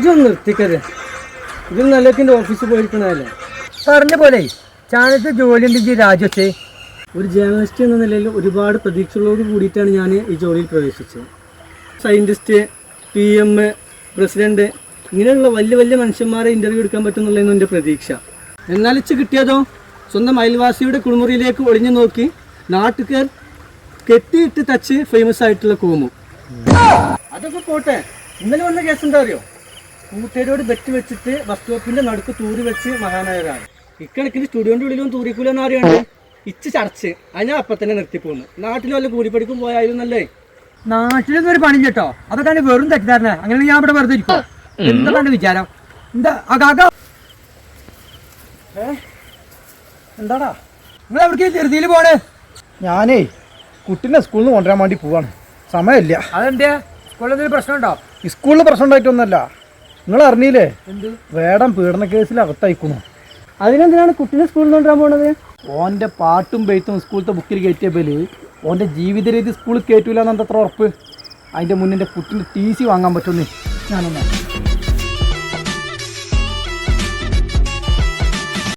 ഇതൊന്നും നിർത്തിക്കരുത്. ഇതിൽ നല്ലതിൻ്റെ ഓഫീസിൽ പോയിരിക്കണതല്ലേ. പറഞ്ഞ പോലെ ചാനത്ത് ജോലി ഉണ്ടെങ്കിൽ രാജിവെച്ചേ. ഒരു ജേർണലിസ്റ്റ് എന്ന നിലയിൽ ഒരുപാട് പ്രതീക്ഷകളോട് കൂടിയിട്ടാണ് ഞാൻ ഈ ജോലിയിൽ പ്രവേശിച്ചത്. സയൻറ്റിസ്റ്റ്, PM, പ്രസിഡന്റ് ഇങ്ങനെയുള്ള വലിയ വലിയ മനുഷ്യന്മാരെ ഇൻ്റർവ്യൂ എടുക്കാൻ പറ്റുന്നുള്ളതെന്ന് എൻ്റെ പ്രതീക്ഷ. എന്നാൽ ഇച്ച് കിട്ടിയതോ സ്വന്തം അയൽവാസിയുടെ കുളിമുറിയിലേക്ക് ഒളിഞ്ഞു നോക്കി നാട്ടുകാർ കെട്ടിയിട്ട് തച്ച് ഫേമസ് ആയിട്ടുള്ള കോമു. അതൊക്കെ പോട്ടെ, ഇന്നലെ വന്ന കേസ് എന്താ അറിയോ? കൂട്ടുകാരോട് ബെറ്റ് വെച്ചിട്ട് ബസ് സ്റ്റോപ്പിൻ്റെ നടുക്ക് തൂരി വെച്ച് മഹാനായരാണ്. ഇക്കണക്കിന് സ്റ്റുഡിയോൻ്റെ ഉള്ളിലും തൂരിക്കൂലെന്ന് അറിയണ്ടേ. ഇച്ച് ചർച്ച് അത് ഞാൻ അപ്പം തന്നെ നിർത്തിപ്പോന്നു. നാട്ടിൽ വല്ല കൂലിപ്പടിക്കും പോയാലും നല്ലേ. നാട്ടിലൊന്നും ഒരു പണി കേട്ടോ, അതൊക്കെ വെറും തെറ്റിദ്ധാരണ. അങ്ങനെ ഞാൻ ഇവിടെ വെറുതെ ഇരിക്കും. എന്താണ് വിചാരം? എന്താ എന്താടാ നിങ്ങൾ എവിടേക്ക് ചെറുതിയിൽ പോണേ? ഞാനേ കുട്ടീനെ സ്കൂളിൽ നിന്ന് കൊണ്ടുവരാൻ വേണ്ടി പോവാണ്. സമയമില്ല. അതെന്താ സ്കൂളിൽ എന്തെങ്കിലും പ്രശ്നമുണ്ടോ? സ്കൂളിൽ പ്രശ്നം ഉണ്ടായിട്ടൊന്നുമല്ല. നിങ്ങൾ അറിഞ്ഞില്ലേ വേടം പീഡന കേസിൽ അകത്തയക്കുന്നു. അതിനെന്തിനാണ് കുട്ടീനെ സ്കൂളിൽ കൊണ്ടുവരാൻ പോണത്? ഓൻ്റെ പാട്ടും പെയ്ത്തും സ്കൂളത്തെ ബുക്കിൽ കയറ്റിയപ്പോൾ ഓൻ്റെ ജീവിത രീതി സ്കൂളിൽ കയറ്റൂല എന്നത്ര ഉറപ്പ്. അതിൻ്റെ മുന്നിൻ്റെ കുട്ടീൻ്റെ TC വാങ്ങാൻ പറ്റുമെന്നേ ഞാനൊന്നാ